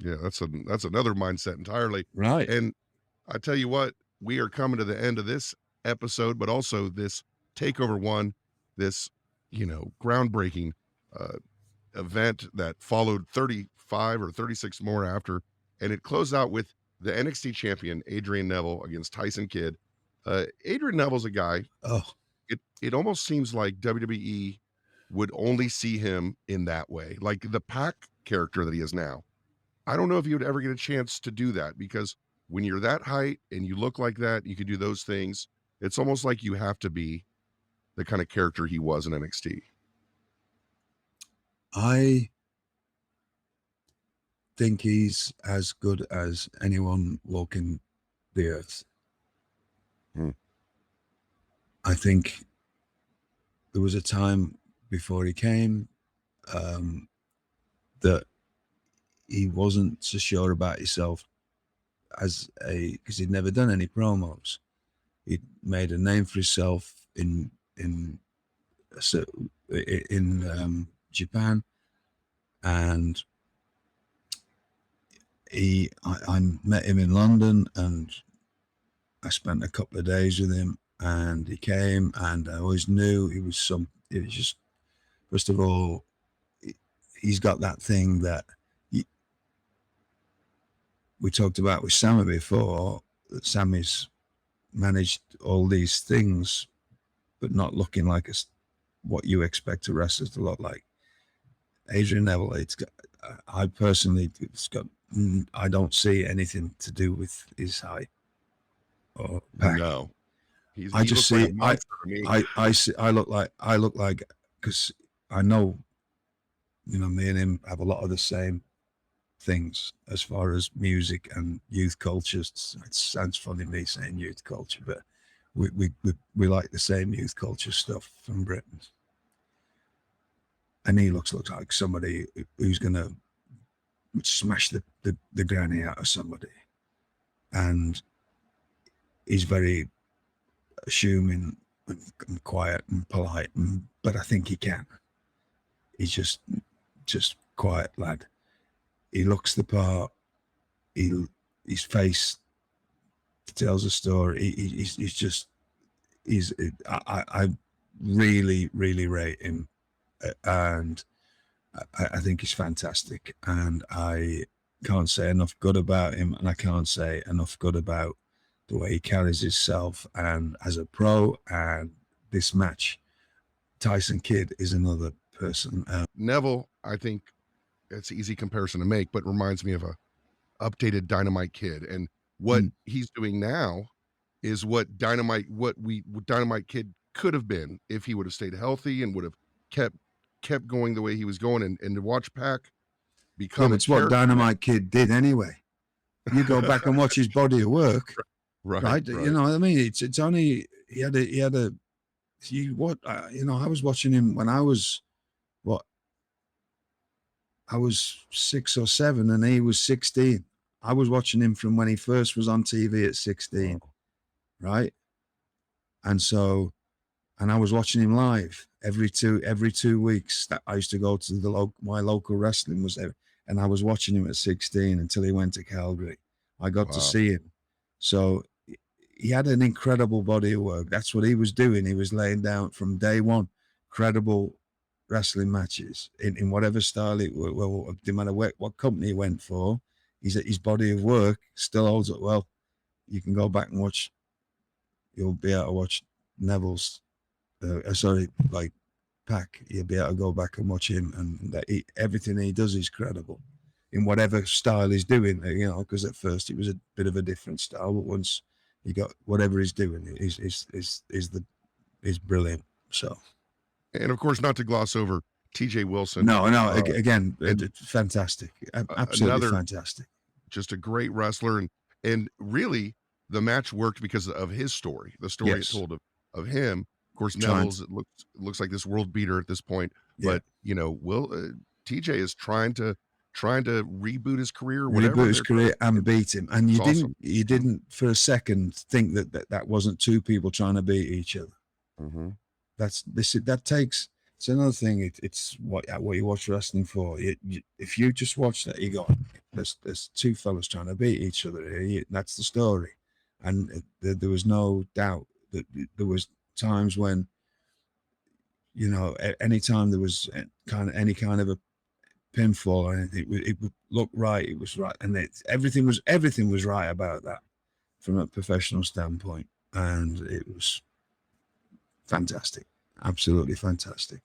Yeah, that's another mindset entirely. Right. And I tell you what, we are coming to the end of this episode, but also this takeover one, this, groundbreaking uh, event that followed 35 or 36 more after, and it closed out with the NXT champion Adrian Neville against Tyson Kidd. Adrian Neville's a guy. Oh, It almost seems like WWE would only see him in that way, like the Pac character that he is now. I don't know if you would ever get a chance to do that because when you're that height and you look like that, you can do those things. It's almost like you have to be the kind of character he was in NXT. I think he's as good as anyone walking the earth. Hmm. I think there was a time before he came that he wasn't so sure about himself because he'd never done any promos. He'd made a name for himself in Japan, and I met him in London, and I spent a couple of days with him, and he came, and I always knew it was just, first of all, he's got that thing that we talked about with Sammy before, that Sammy's managed all these things, but not looking like what you expect a wrestler to look like. Adrian Neville, I personally, I don't see anything to do with his height or Pac. No, He I just see like a monster to me. I look like, because I know, me and him have a lot of the same things as far as music and youth culture. It sounds funny me saying youth culture, but we like the same youth culture stuff from Britain. And he looks like somebody who's gonna smash the granny out of somebody. And he's very assuming and quiet and polite, but I think he can. He's just quiet lad. He looks the part. His face tells a story. I really, really rate him, and I think he's fantastic. And I can't say enough good about him, and I can't say enough good about the way he carries himself and as a pro. And this match, Tyson Kidd is another person. Neville, I think it's an easy comparison to make, but reminds me of a updated Dynamite Kid. And what he's doing now is what Dynamite Kid could have been if he would have stayed healthy and would have kept going the way he was going. And to watch Pac become it's what Dynamite Kid did anyway. You go back and watch his body of work, right? You know what I mean? It's only he had a I was watching him when I was I was 6 or 7 and he was 16. I was watching him from when he first was on TV at 16, right? And I was watching him live every 2 weeks. That I used to go to my local wrestling was there, and I was watching him at 16 until he went to Calgary. I got to see him. So he had an incredible body of work. That's what he was doing. He was laying down from day one, credible wrestling matches in whatever style no matter what company he went for. His body of work still holds up well. You can go back and watch. You'll be able to watch Neville's. Like Pac. You'll be able to go back and watch him, and everything he does is credible in whatever style he's doing. Because at first it was a bit of a different style, but once you got whatever he's doing, is brilliant. So. And of course, not to gloss over TJ Wilson. No, again, fantastic. Absolutely fantastic. Just a great wrestler. And really, the match worked because of his story, the story it told of him. Of course, Neville's, it looks like this world beater at this point. Yeah. But, TJ is trying to reboot his career, reboot his career and beat him. And you didn't for a second think that wasn't two people trying to beat each other. Mm-hmm. It's another thing. It's what you watch wrestling for. If you just watch that, you go, there's two fellas trying to beat each other here. That's the story. And there was no doubt that there was times when, you know, anytime there was any kind of a pinfall or anything, it would look right. It was right, and everything was right about that from a professional standpoint, and it was fantastic, absolutely fantastic.